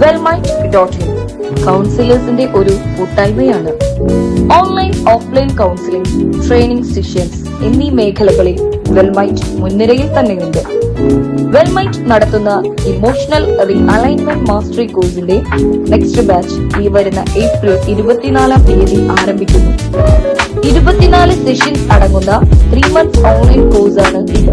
wellmind.in കൗൺസിലേഴ്സിന്റെ ഒരു കൂട്ടായ്മയാണ്. Online offline counselling, training sessions എന്നീ മേഖലകളിൽ വെൽമൈൻഡ് മുൻനിരയിൽ തന്നെയുണ്ട്. വെൽമൈൻഡ് നടത്തുന്ന ഇമോഷണൽ റീഅലൈൻമെന്റ് മാസ്റ്ററി കോഴ്സിന്റെ നെക്സ്റ്റ് ബാച്ച് ഈ വരുന്ന ഏപ്രിൽ 24 ആരംഭിക്കുന്നു. 24 സെഷൻസ് അടങ്ങുന്ന 3 months ഓൺലൈൻ കോഴ്സാണ് ഇത്.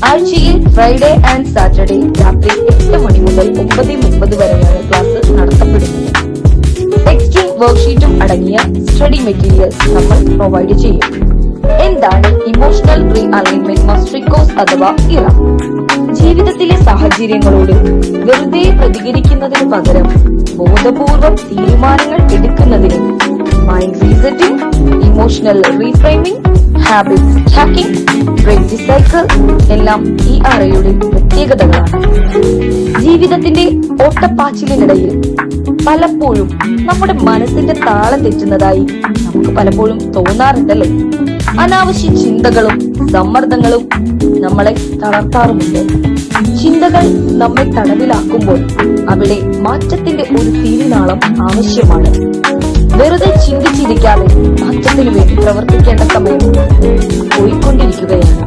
ആഴ്ചയിൽ ഫ്രൈഡേ ആൻഡ് സാറ്റർഡേ രാത്രി 8 മണി മുതൽ 9:30 വരെയാണ് ക്ലാസ് നടത്തപ്പെടുന്നത്. ടെക്സ്റ്റും വർക്ക്ഷീറ്റും അടങ്ങിയ സ്റ്റഡി മെറ്റീരിയൽസ് നമ്മൾ പ്രൊവൈഡ് ചെയ്യും. എന്താണ് ഇമോഷണൽ റീഅലൈൻമെന്റ് മാസ്റ്ററി കോഴ്സ് അഥവാ ഇറ? ജീവിതത്തിലെ സാഹചര്യങ്ങളോട് വെറുതെ പ്രതികരിക്കുന്നതിന് പകരം ബോധപൂർവം തീരുമാനങ്ങൾ എടുക്കുന്നതിന് mind resetting, emotional reframing, habits hacking, break the cycle എല്ലാം ഈ അറയുടെ പ്രത്യേകതകളാണ്. ജീവിതത്തിന്റെ ഓട്ടപ്പാച്ചിലിനിടയിൽ പലപ്പോഴും നമ്മുടെ മനസ്സിന്റെ താളം തെറ്റുന്നതായി നമുക്ക് പലപ്പോഴും തോന്നാറുണ്ടല്ലേ? അനാവശ്യ ചിന്തകളും സമ്മർദ്ദങ്ങളും നമ്മളെ തളർത്താറുമുണ്ട്. ചിന്തകൾ നമ്മെ തടവിലാക്കുമ്പോൾ അവിടെ മാറ്റത്തിന്റെ ഒരു തീരുനാളം ആവശ്യമാണ്. വെറുതെ ചിന്തിച്ചിരിക്കാതെ മാറ്റത്തിനു വേണ്ടി പ്രവർത്തിക്കേണ്ട സമയം പോയിക്കൊണ്ടിരിക്കുകയാണ്.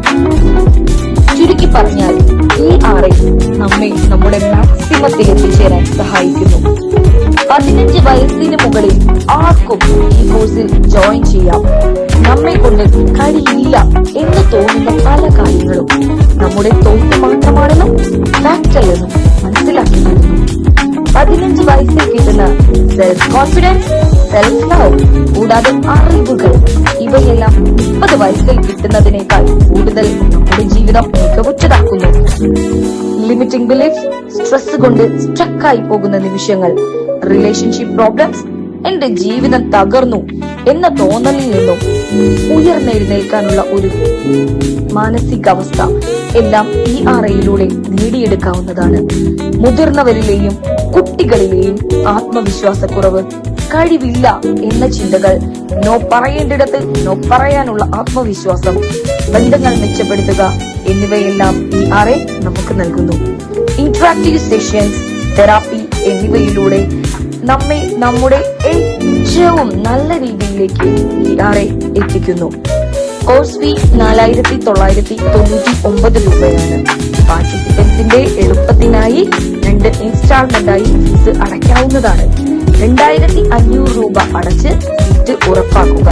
ചുരുക്കി പറഞ്ഞാൽ ഈ ആറെ നമ്മെ നമ്മുടെ മാക്സിമത്തിൽ എത്തിച്ചേരാൻ സഹായിക്കുന്നു. 15 വയസ്സിന് മുകളിൽ ആർക്കും ഈ കോഴ്സിൽ ജോയിൻ ചെയ്യാം. നമ്മെ കൊണ്ട് കഴിയില്ല എന്ന് തോന്നുന്ന പല കാര്യങ്ങളും നമ്മുടെ തോട്ട് മാത്രമാണെന്നും ഫാക്ടല്ലെന്നും മനസ്സിലാക്കി തരുന്നു. 15 വയസ്സിൽ കിട്ടുന്ന സെൽഫ് കോൺഫിഡൻസ്, സെൽഫ് ലവ് കൂടാതെ അറിവുകൾ ഇവയെല്ലാം 30 വയസ്സിൽ കിട്ടുന്നതിനേക്കാൾ കൂടുതൽ നമ്മുടെ ജീവിതം മികവുറ്റതാക്കുന്നു. ലിമിറ്റിംഗ് ബിലീഫ്സ്, സ്ട്രെസ് കൊണ്ട് സ്ട്രക്കായി പോകുന്ന നിമിഷങ്ങൾ, റിലേഷൻഷിപ്പ് പ്രോബ്ലംസ്, എന്റെ ജീവിതം തകർന്നു എന്ന തോന്നലിൽ നിന്നും ഉയർന്നെഴുന്നേൽക്കാനുള്ള ഒരു മാനസികാവസ്ഥ എല്ലാം ഈ ആറയിലൂടെ നേടിയെടുക്കാവുന്നതാണ്. മുതിർന്നവരിലെയും കുട്ടികളിലെയും ആത്മവിശ്വാസക്കുറവ്, കഴിവില്ല എന്ന ചിന്തകൾ, നോ പറയേണ്ടിടത്ത് നോ പറയാനുള്ള ആത്മവിശ്വാസം, ബന്ധങ്ങൾ മെച്ചപ്പെടുത്തുക എന്നിവയെല്ലാം ഈ ആറെ നമുക്ക് നൽകുന്നു. ഇന്ററാക്റ്റീവ് സെഷൻസ്, തെറാപ്പി എന്നിവയിലൂടെ നമ്മെ നമ്മുടെ ഏറ്റവും നല്ല രീതിയിലേക്ക് ഈ ആറെ എത്തിക്കുന്നു. കോഴ്സ് ഫീ 4,999 രൂപയാണ്. പാർട്ടിസിപ്പൻസിന്റെ എളുപ്പത്തിനായി 2 ഇൻസ്റ്റാൾമെന്റായി ഫീസ് അടയ്ക്കാവുന്നതാണ്. 2,500 രൂപ അടച്ച് സീറ്റ് ഉറപ്പാക്കുക.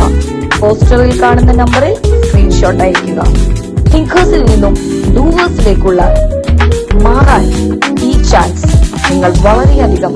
പോസ്റ്ററിൽ കാണുന്ന നമ്പറിൽ സ്ക്രീൻഷോട്ട് അയക്കുക. തിങ്കേഴ്സിൽ നിന്നും ഡൂവേഴ്സിലേക്കുള്ള മാറാൻ ഈ ചാൻസ് നിങ്ങൾ വളരെയധികം